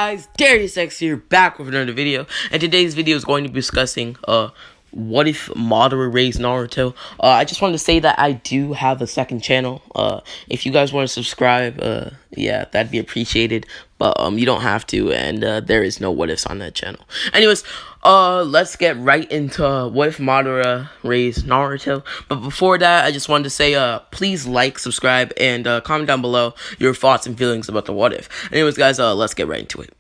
guys, Darius X here, back with another video, and today's video is going to be discussing, what if Madara raised Naruto. I just wanted to say that I do have a second channel. If you guys want to subscribe, yeah, that'd be appreciated, but, you don't have to, and, there is no what ifs on that channel. Anyways, let's get right into what if Madara raised Naruto. But before that, I just wanted to say, please like, subscribe, and, comment down below your thoughts and feelings about the what if. Anyways, guys, let's get right into it.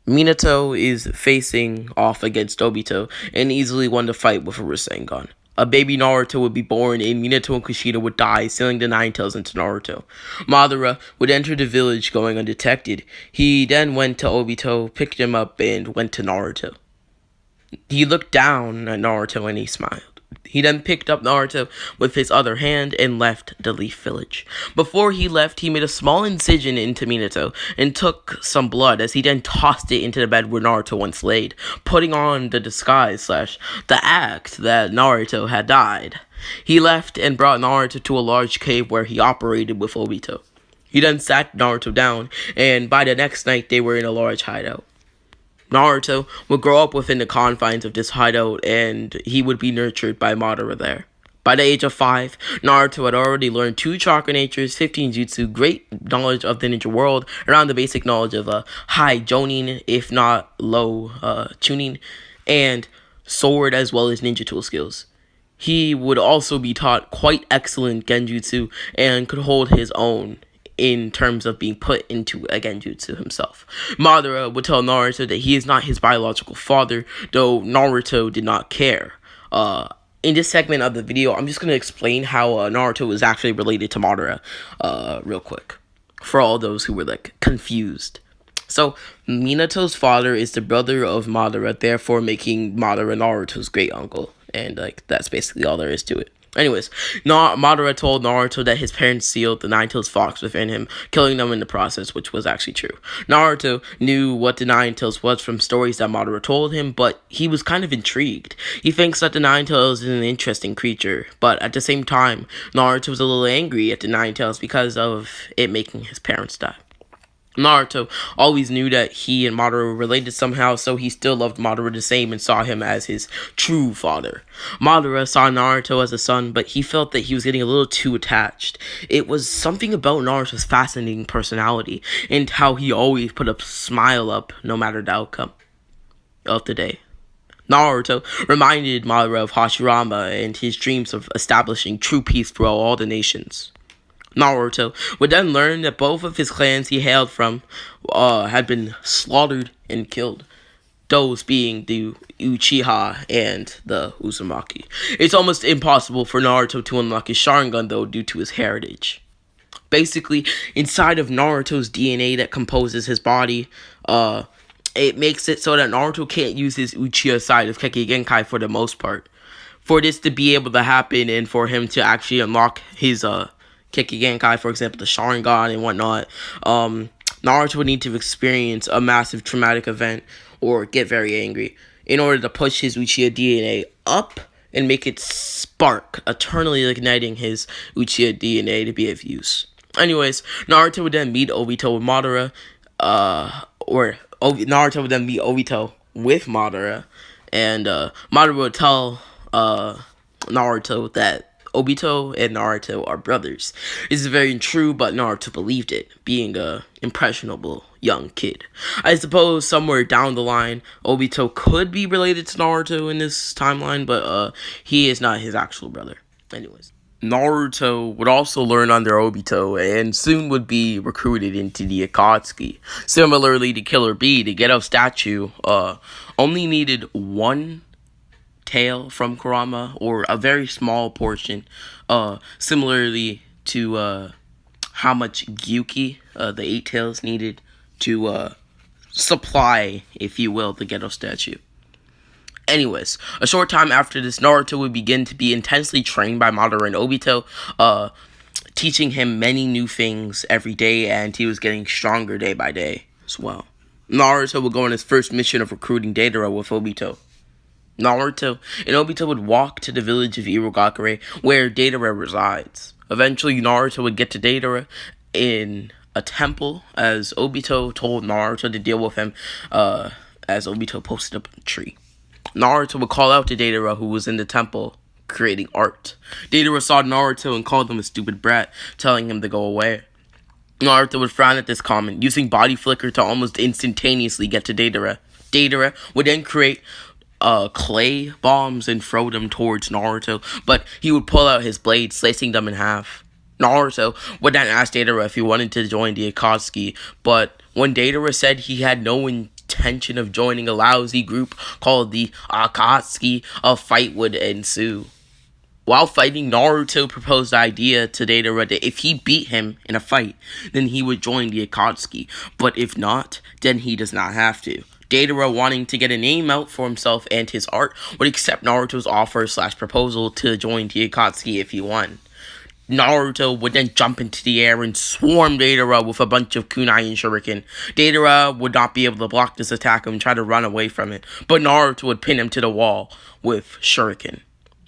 Minato is facing off against Obito and easily won the fight with a Sharingan. A baby Naruto would be born and Minato and Kushida would die, sealing the Nine Tails into Naruto. Madara would enter the village going undetected. He then went to Obito, picked him up, and went to Naruto. He looked down at Naruto and he smiled. He then picked up Naruto with his other hand and left the Leaf Village. Before he left, he made a small incision into Minato and took some blood as he then tossed it into the bed where Naruto once laid, putting on the disguise / the act that Naruto had died. He left and brought Naruto to a large cave where he operated with Obito. He then sat Naruto down, and by the next night they were in a large hideout. Naruto would grow up within the confines of this hideout, and he would be nurtured by Madara there. By the age of 5, Naruto had already learned 2 chakra natures, 15 jutsu, great knowledge of the ninja world, around the basic knowledge of high jonin, if not low tuning, and sword as well as ninja tool skills. He would also be taught quite excellent genjutsu and could hold his own in terms of being put into a genjutsu himself. Madara would tell Naruto that he is not his biological father, though Naruto did not care. In this segment of the video, I'm just going to explain how Naruto is actually related to Madara real quick, for all those who were confused. So, Minato's father is the brother of Madara, therefore making Madara Naruto's great uncle, and that's basically all there is to it. Anyways, Madara told Naruto that his parents sealed the Nine-Tails fox within him, killing them in the process, which was actually true. Naruto knew what the Nine-Tails was from stories that Madara told him, but he was kind of intrigued. He thinks that the Nine-Tails is an interesting creature, but at the same time, Naruto was a little angry at the Nine-Tails because of it making his parents die. Naruto always knew that he and Madara were related somehow, so he still loved Madara the same and saw him as his true father. Madara saw Naruto as a son, but he felt that he was getting a little too attached. It was something about Naruto's fascinating personality and how he always put a smile up no matter the outcome of the day. Naruto reminded Madara of Hashirama and his dreams of establishing true peace throughout all the nations. Naruto would then learn that both of his clans he hailed from had been slaughtered and killed, those being the Uchiha and the Uzumaki. It's almost impossible for Naruto to unlock his Sharingan, though, due to his heritage. Basically, inside of Naruto's DNA that composes his body, it makes it so that Naruto can't use his Uchiha side of Kekkei Genkai for the most part. For this to be able to happen and for him to actually unlock his Kekkei Genkai, for example, the Sharingan and whatnot, Naruto would need to experience a massive traumatic event or get very angry in order to push his Uchiha DNA up and make it spark, eternally igniting his Uchiha DNA to be of use. Anyways, Naruto would then meet Obito with Madara, Naruto would then meet Obito with Madara, and Madara would tell Naruto that Obito and Naruto are brothers. This is very true, but Naruto believed it, being a impressionable young kid. I suppose somewhere down the line, Obito could be related to Naruto in this timeline, but he is not his actual brother. Anyways, Naruto would also learn under Obito and soon would be recruited into the Akatsuki. Similarly to Killer Bee, the Geto statue only needed one tail from Kurama, or a very small portion, similarly to how much Gyuki, the 8 tails, needed to supply, if you will, the Geto statue. Anyways, a short time after this, Naruto would begin to be intensely trained by Madara and Obito, teaching him many new things every day, and he was getting stronger day by day as well. Naruto would go on his first mission of recruiting Deidara with Obito. Naruto and Obito would walk to the village of Irogakure, where Deidara resides. Eventually, Naruto would get to Deidara in a temple as Obito told Naruto to deal with him as Obito posted up a tree. Naruto would call out to Deidara, who was in the temple creating art. Deidara saw Naruto and called him a stupid brat, telling him to go away. Naruto would frown at this comment, using body flicker to almost instantaneously get to Deidara. Deidara would then create clay bombs and throw them towards Naruto, but he would pull out his blade, slicing them in half. Naruto would then ask Deidara if he wanted to join the Akatsuki, but when Deidara said he had no intention of joining a lousy group called the Akatsuki, a fight would ensue. While fighting, Naruto proposed the idea to Deidara that if he beat him in a fight, then he would join the Akatsuki, but if not, then he does not have to. Deidara, wanting to get a name out for himself and his art, would accept Naruto's offer/proposal to join the Akatsuki if he won. Naruto would then jump into the air and swarm Deidara with a bunch of kunai and shuriken. Deidara would not be able to block this attack and try to run away from it, but Naruto would pin him to the wall with shuriken.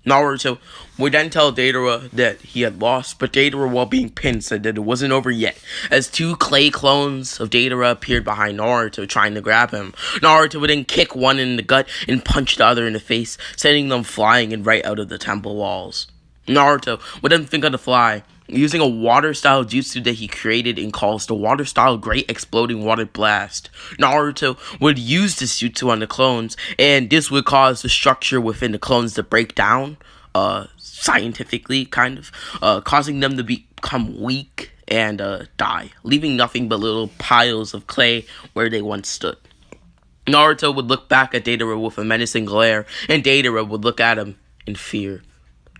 Naruto would then tell Deidara that he had lost, but Deidara, while being pinned, said that it wasn't over yet, as two clay clones of Deidara appeared behind Naruto, trying to grab him. Naruto would then kick one in the gut and punch the other in the face, sending them flying and right out of the temple walls. Naruto would then think on the fly, using a water-style jutsu that he created and calls the water-style Great Exploding Water Blast. Naruto would use this jutsu on the clones, and this would cause the structure within the clones to break down, scientifically, kind of, causing them to become weak and die, leaving nothing but little piles of clay where they once stood. Naruto would look back at Deidara with a menacing glare, and Deidara would look at him in fear.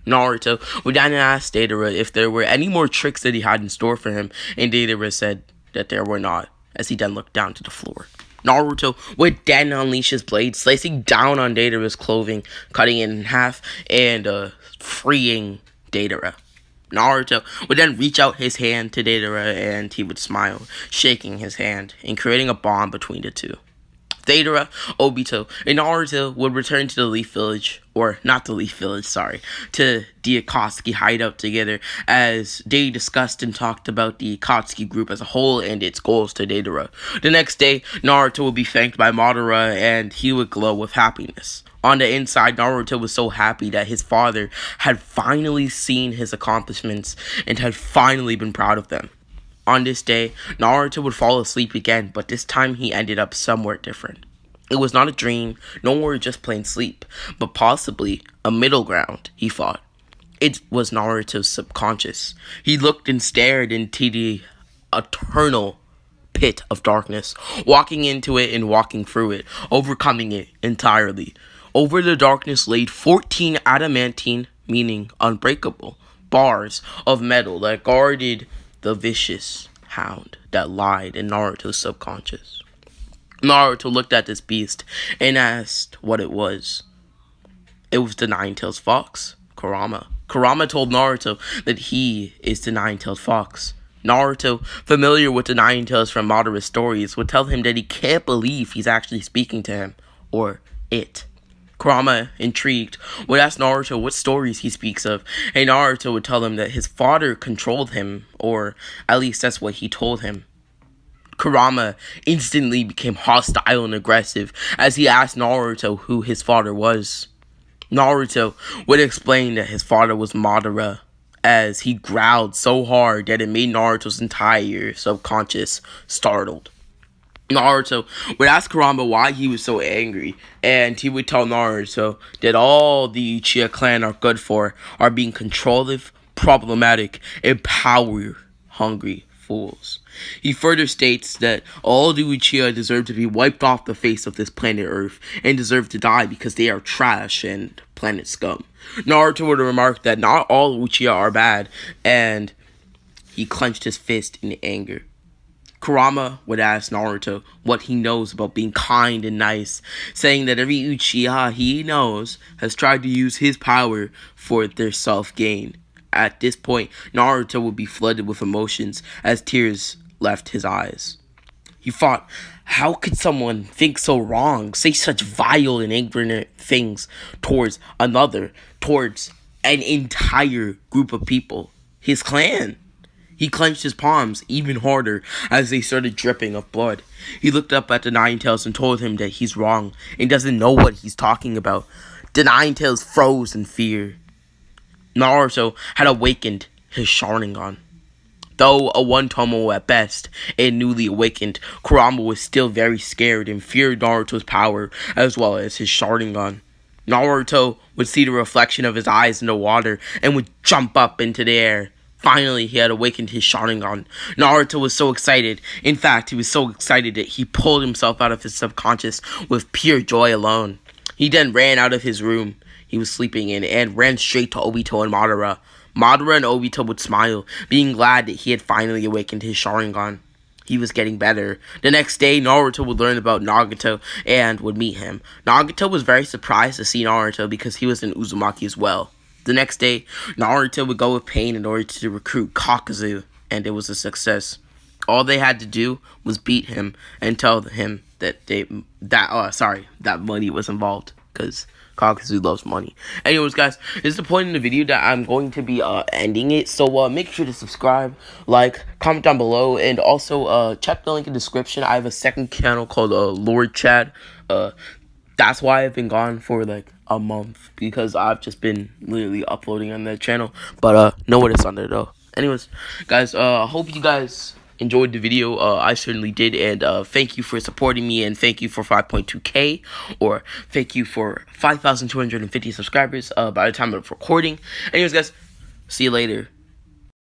Naruto would then ask Deidara if there were any more tricks that he had in store for him, and Deidara said that there were not, as he then looked down to the floor. Naruto would then unleash his blade, slicing down on Deidara's clothing, cutting it in half, and freeing Deidara. Naruto would then reach out his hand to Deidara, and he would smile, shaking his hand, and creating a bond between the two. Deidara, Obito, and Naruto would return to the Leaf Village, or not the Leaf Village, sorry, to the Akatsuki hideout together, as they discussed and talked about the Akatsuki group as a whole and its goals to Deidara. The next day, Naruto would be thanked by Madara, and he would glow with happiness. On the inside, Naruto was so happy that his father had finally seen his accomplishments and had finally been proud of them. On this day, Naruto would fall asleep again, but this time he ended up somewhere different. It was not a dream, nor just plain sleep, but possibly a middle ground, he thought. It was Naruto's subconscious. He looked and stared into the eternal pit of darkness, walking into it and walking through it, overcoming it entirely. Over the darkness laid 14 adamantine, meaning unbreakable, bars of metal that guarded the vicious hound that lied in Naruto's subconscious. Naruto looked at this beast and asked what it was. It was the nine-tailed fox, Kurama. Kurama told Naruto that he is the nine-tailed fox. Naruto, familiar with the nine tails from Madara's stories, would tell him that he can't believe he's actually speaking to him, or it. Kurama, intrigued, would ask Naruto what stories he speaks of, and Naruto would tell him that his father controlled him, or at least that's what he told him. Kurama instantly became hostile and aggressive as he asked Naruto who his father was. Naruto would explain that his father was Madara, as he growled so hard that it made Naruto's entire subconscious startled. Naruto would ask Kurama why he was so angry, and he would tell Naruto that all the Uchiha clan are good for are being controlling, problematic, and power-hungry fools. He further states that all the Uchiha deserve to be wiped off the face of this planet Earth and deserve to die because they are trash and planet scum. Naruto would remark that not all Uchiha are bad, and he clenched his fist in anger. Kurama would ask Naruto what he knows about being kind and nice, saying that every Uchiha he knows has tried to use his power for their self-gain. At this point, Naruto would be flooded with emotions as tears left his eyes. He thought, how could someone think so wrong, say such vile and ignorant things towards another, towards an entire group of people, his clan? He clenched his palms even harder as they started dripping of blood. He looked up at the Ninetales and told him that he's wrong and doesn't know what he's talking about. The Ninetales froze in fear. Naruto had awakened his Sharingan. Though a one-tomo at best and newly awakened, Kurama was still very scared and feared Naruto's power as well as his Sharingan. Naruto would see the reflection of his eyes in the water and would jump up into the air. Finally, he had awakened his Sharingan. Naruto was so excited. In fact, he was so excited that he pulled himself out of his subconscious with pure joy alone. He then ran out of his room he was sleeping in and ran straight to Obito and Madara. Madara and Obito would smile, being glad that he had finally awakened his Sharingan. He was getting better. The next day, Naruto would learn about Nagato and would meet him. Nagato was very surprised to see Naruto because he was in Uzumaki as well. The next day, Naruto would go with Pain in order to recruit Kakuzu, and it was a success. All they had to do was beat him and tell him that that money was involved, because Kakuzu loves money. Anyways, guys, this is the point in the video that I'm going to be ending it. So make sure to subscribe, like, comment down below, and also check the link in the description. I have a second channel called Lord Chad. That's why I've been gone for like a month, because I've just been literally uploading on that channel. But know what it's under though. Anyways, guys, hope you guys enjoyed the video. I certainly did, and thank you for supporting me, and thank you for 5.2k, or thank you for 5,250 subscribers by the time of recording. Anyways, guys, see you later.